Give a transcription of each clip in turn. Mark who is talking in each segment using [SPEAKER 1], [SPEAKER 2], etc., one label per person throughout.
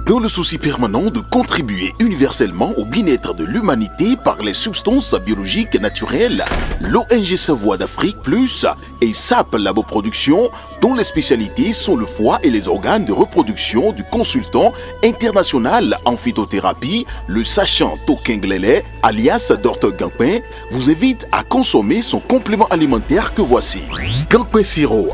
[SPEAKER 1] Dans le souci permanent de contribuer universellement au bien-être de l'humanité par les substances biologiques naturelles, l'ONG Savoie d'Afrique Plus et SAP Laboproduction, dont les spécialités sont le foie et les organes de reproduction du consultant international en phytothérapie, le sachant Tokenglele, alias Dr Gampin, vous invite à consommer son complément alimentaire que voici. Gampin Siro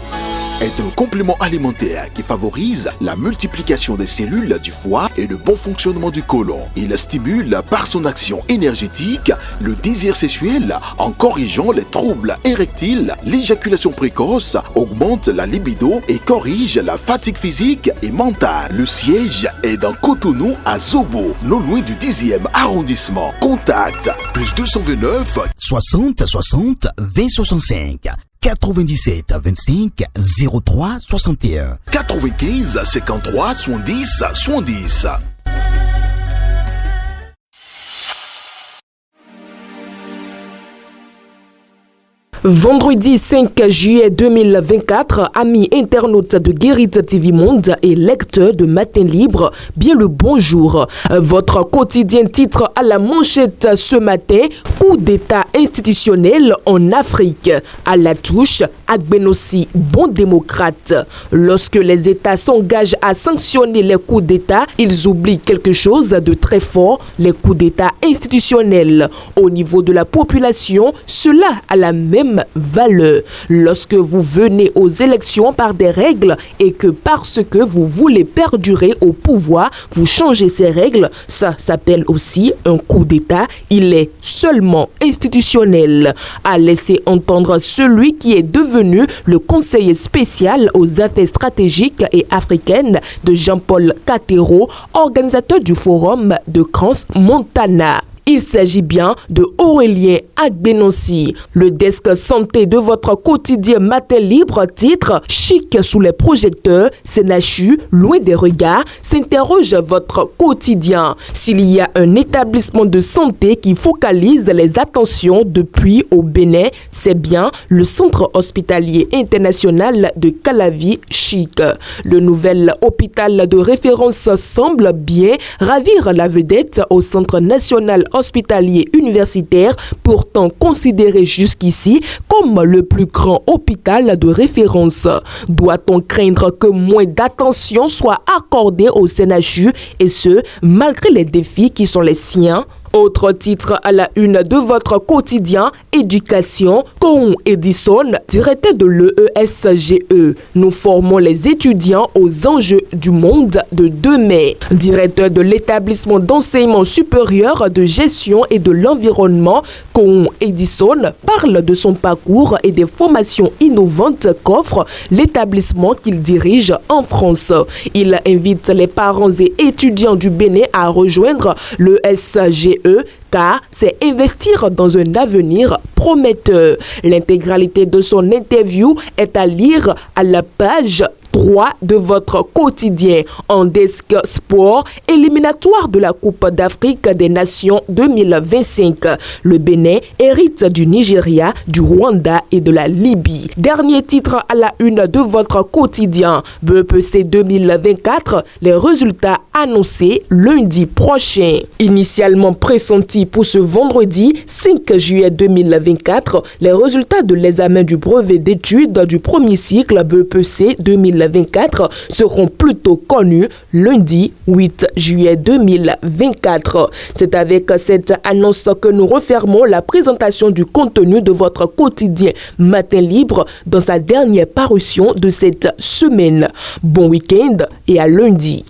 [SPEAKER 1] est un complément alimentaire qui favorise la multiplication des cellules du foie et le bon fonctionnement du côlon. Il stimule par son action énergétique le désir sexuel en corrigeant les troubles érectiles, l'éjaculation précoce, augmente la libido et corrige la fatigue physique et mentale. Le siège est dans Cotonou à Zobo, non loin du 10e arrondissement. Contact plus 229
[SPEAKER 2] 60 60 20 65 97 25 03 61
[SPEAKER 1] 95 53 70 70.
[SPEAKER 3] Vendredi 5 juillet 2024, amis internautes de Guérite TV Monde et lecteurs de Matin Libre, bien le bonjour. Votre quotidien titre à la manchette ce matin, coup d'état institutionnel en Afrique. À la touche, Agbenossi, bon démocrate. Lorsque les États s'engagent à sanctionner les coups d'état, ils oublient quelque chose de très fort, les coups d'état institutionnels. Au niveau de la population, cela a la même valeur. Lorsque vous venez aux élections par des règles et que parce que vous voulez perdurer au pouvoir, vous changez ces règles, ça s'appelle aussi un coup d'état. Il est seulement institutionnel. A laissé entendre celui qui est devenu le conseiller spécial aux affaires stratégiques et africaines de Jean-Paul Katero, organisateur du forum de Crans-Montana. Il s'agit bien de Aurélien Agbenossi. Le desk santé de votre quotidien Matin Libre titre Chic sous les projecteurs, CNHU, loin des regards, s'interroge votre quotidien. S'il y a un établissement de santé qui focalise les attentions depuis au Bénin, c'est bien le Centre hospitalier international de Calavi Chic. Le nouvel hôpital de référence semble bien ravir la vedette au Centre national hospitalier universitaire, pourtant considéré jusqu'ici comme le plus grand hôpital de référence. Doit-on craindre que moins d'attention soit accordée au CNHU, et ce, malgré les défis qui sont les siens? Autre titre à la une de votre quotidien, éducation, Kohon Edison, directeur de l'ESGE. Nous formons les étudiants aux enjeux du monde de demain. Directeur de l'établissement d'enseignement supérieur de gestion et de l'environnement, Kohon Edison parle de son parcours et des formations innovantes qu'offre l'établissement qu'il dirige en France. Il invite les parents et étudiants du Bénin à rejoindre l'ESGE car c'est investir dans un avenir prometteur. L'intégralité de son interview est à lire à la page 3 de votre quotidien. En desk sport, éliminatoire de la Coupe d'Afrique des Nations 2025. Le Bénin hérite du Nigeria, du Rwanda et de la Libye. Dernier titre à la une de votre quotidien. BEPC 2024, les résultats annoncés lundi prochain. Initialement pressentis pour ce vendredi 5 juillet 2024, les résultats de l'examen du brevet d'études du premier cycle BEPC 2024 seront plutôt connus lundi 8 juillet 2024. C'est avec cette annonce que nous refermons la présentation du contenu de votre quotidien Matin Libre dans sa dernière parution de cette semaine. Bon week-end et à lundi.